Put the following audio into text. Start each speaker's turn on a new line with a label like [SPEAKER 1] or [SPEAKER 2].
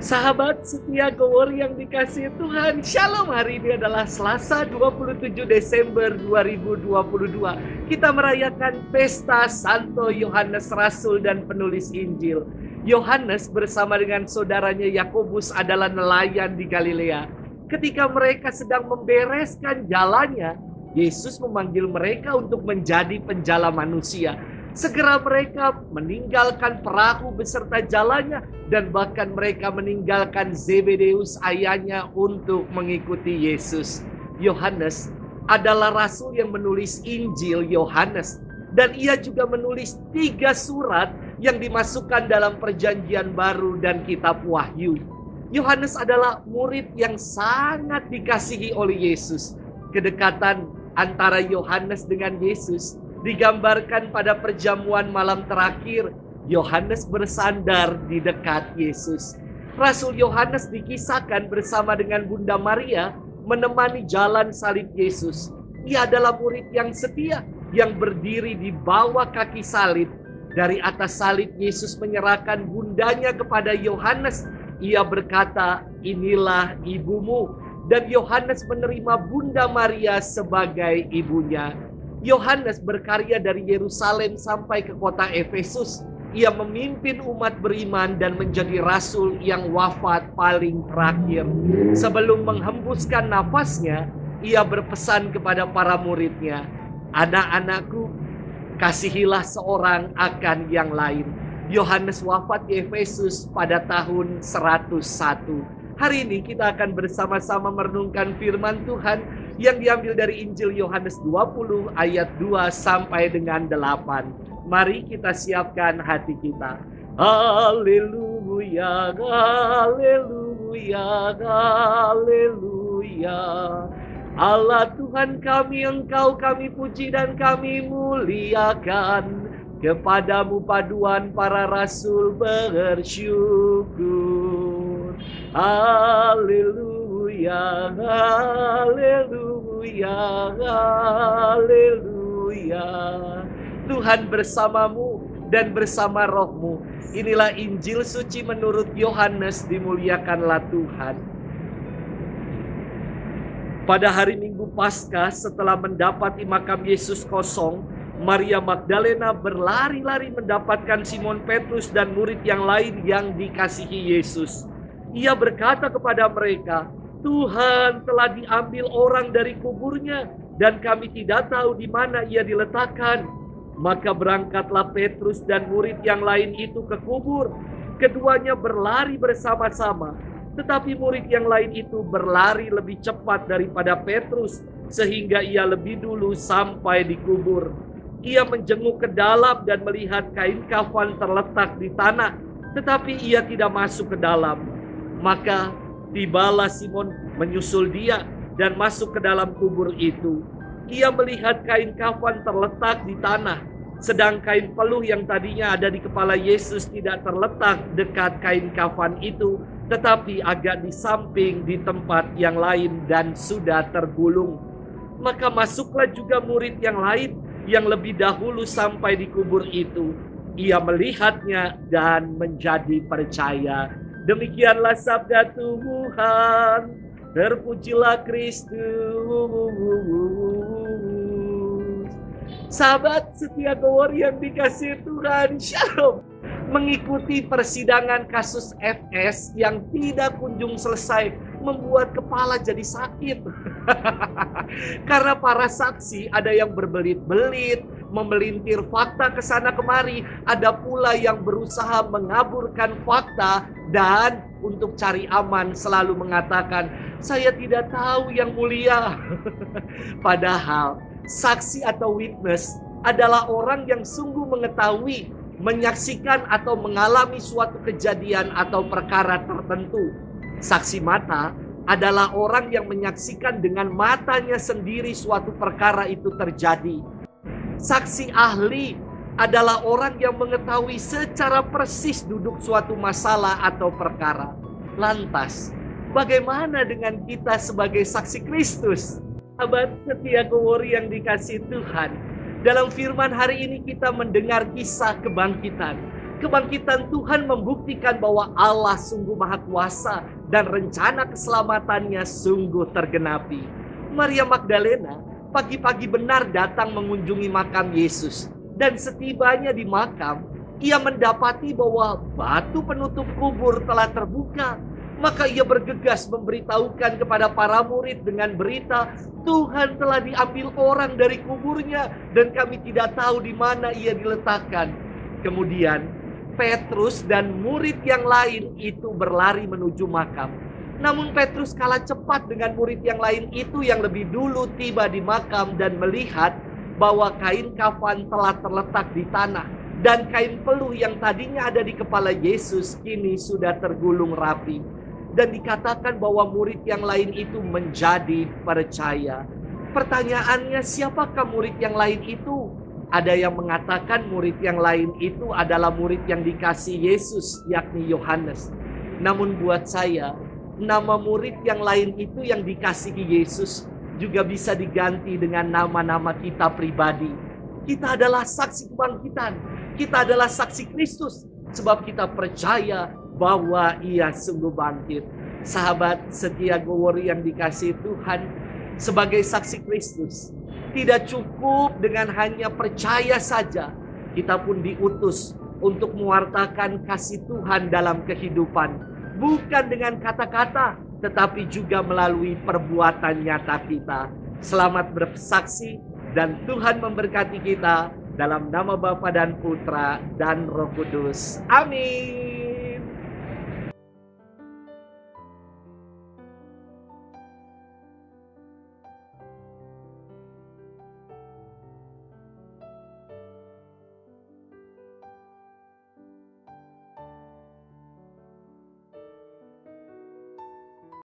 [SPEAKER 1] Sahabat setia Gowor yang dikasihi Tuhan, Shalom. Hari ini adalah Selasa 27 Desember 2022. Kita merayakan pesta Santo Yohanes Rasul dan penulis Injil. Yohanes bersama dengan saudaranya Yakobus adalah nelayan di Galilea. Ketika mereka sedang membereskan jalannya, Yesus memanggil mereka untuk menjadi penjala manusia. Segera mereka meninggalkan perahu beserta jalannya dan bahkan mereka meninggalkan Zebedeus ayahnya untuk mengikuti Yesus. Yohanes adalah rasul yang menulis Injil Yohanes dan ia juga menulis 3 surat yang dimasukkan dalam Perjanjian Baru dan kitab Wahyu. Yohanes adalah murid yang sangat dikasihi oleh Yesus. Kedekatan antara Yohanes dengan Yesus digambarkan pada perjamuan malam terakhir. Yohanes bersandar di dekat Yesus. Rasul Yohanes dikisahkan bersama dengan Bunda Maria menemani jalan salib Yesus. Ia adalah murid yang setia yang berdiri di bawah kaki salib. Dari atas salib Yesus menyerahkan bundanya kepada Yohanes. Ia berkata, "Inilah ibumu." Dan Yohanes menerima Bunda Maria sebagai ibunya. Yohanes berkarya dari Yerusalem sampai ke kota Efesus. Ia memimpin umat beriman dan menjadi rasul yang wafat paling terakhir. Sebelum menghembuskan nafasnya, ia berpesan kepada para muridnya, "Anak-anakku, kasihilah seorang akan yang lain." Yohanes wafat di Efesus pada tahun 101. Hari ini kita akan bersama-sama merenungkan firman Tuhan yang diambil dari Injil Yohanes 20 ayat 2 sampai dengan 8. Mari kita siapkan hati kita. Haleluya, haleluya, haleluya. Allah Tuhan kami, Engkau kami puji dan kami muliakan. Kepadamu paduan para rasul bersyukur. Haleluya, haleluya, haleluya. Tuhan bersamamu dan bersama rohmu. Inilah Injil suci menurut Yohanes, dimuliakanlah Tuhan. Pada hari Minggu Paskah setelah mendapati makam Yesus kosong, Maria Magdalena berlari-lari mendapatkan Simon Petrus dan murid yang lain yang dikasihi Yesus. Ia berkata kepada mereka, "Tuhan telah diambil orang dari kuburnya dan kami tidak tahu di mana ia diletakkan." Maka berangkatlah Petrus dan murid yang lain itu ke kubur. Keduanya berlari bersama-sama, tetapi murid yang lain itu berlari lebih cepat daripada Petrus sehingga ia lebih dulu sampai di kubur. Ia menjenguk ke dalam dan melihat kain kafan terletak di tanah, tetapi ia tidak masuk ke dalam. Maka tibalah Simon menyusul dia dan masuk ke dalam kubur itu. Ia melihat kain kafan terletak di tanah, sedang kain peluh yang tadinya ada di kepala Yesus tidak terletak dekat kain kafan itu, tetapi agak di samping di tempat yang lain dan sudah tergulung. Maka masuklah juga murid yang lain yang lebih dahulu sampai di kubur itu. Ia melihatnya dan menjadi percaya. Demikianlah sabda Tuhan. Terpujilah Kristus. Sahabat setia Gowor yang dikasihi Tuhan, Shalom. Mengikuti persidangan kasus FS yang tidak kunjung selesai membuat kepala jadi sakit. Karena para saksi ada yang berbelit-belit, memelintir fakta ke sana kemari, ada pula yang berusaha mengaburkan fakta dan untuk cari aman selalu mengatakan, "Saya tidak tahu yang mulia." Padahal saksi atau witness adalah orang yang sungguh mengetahui, menyaksikan atau mengalami suatu kejadian atau perkara tertentu. Saksi mata adalah orang yang menyaksikan dengan matanya sendiri suatu perkara itu terjadi. Saksi ahli adalah orang yang mengetahui secara persis duduk suatu masalah atau perkara. Lantas, bagaimana dengan kita sebagai saksi Kristus? Sahabat setia Gowor yang dikasihi Tuhan, dalam firman hari ini kita mendengar kisah kebangkitan. Kebangkitan Tuhan membuktikan bahwa Allah sungguh maha kuasa dan rencana keselamatannya sungguh tergenapi. Maria Magdalena pagi-pagi benar datang mengunjungi makam Yesus. Dan setibanya di makam, ia mendapati bahwa batu penutup kubur telah terbuka. Maka ia bergegas memberitahukan kepada para murid dengan berita, Tuhan telah diambil orang dari kuburnya dan kami tidak tahu di mana ia diletakkan. Kemudian Petrus dan murid yang lain itu berlari menuju makam. Namun Petrus kalah cepat dengan murid yang lain itu yang lebih dulu tiba di makam dan melihat bahwa kain kafan telah terletak di tanah. Dan kain peluh yang tadinya ada di kepala Yesus kini sudah tergulung rapi. Dan dikatakan bahwa murid yang lain itu menjadi percaya. Pertanyaannya, siapakah murid yang lain itu? Ada yang mengatakan murid yang lain itu adalah murid yang dikasih Yesus, yakni Yohanes. Namun buat saya, nama murid yang lain itu yang dikasihi Yesus juga bisa diganti dengan nama-nama kita pribadi. Kita adalah saksi kebangkitan. Kita adalah saksi Kristus. Sebab kita percaya bahwa ia sungguh bangkit. Sahabat setia Gowori yang dikasihi Tuhan, sebagai saksi Kristus, tidak cukup dengan hanya percaya saja. Kita pun diutus untuk mewartakan kasih Tuhan dalam kehidupan. Bukan dengan kata-kata, tetapi juga melalui perbuatan nyata kita. Selamat bersaksi dan Tuhan memberkati kita dalam nama Bapa dan Putra dan Roh Kudus. Amin.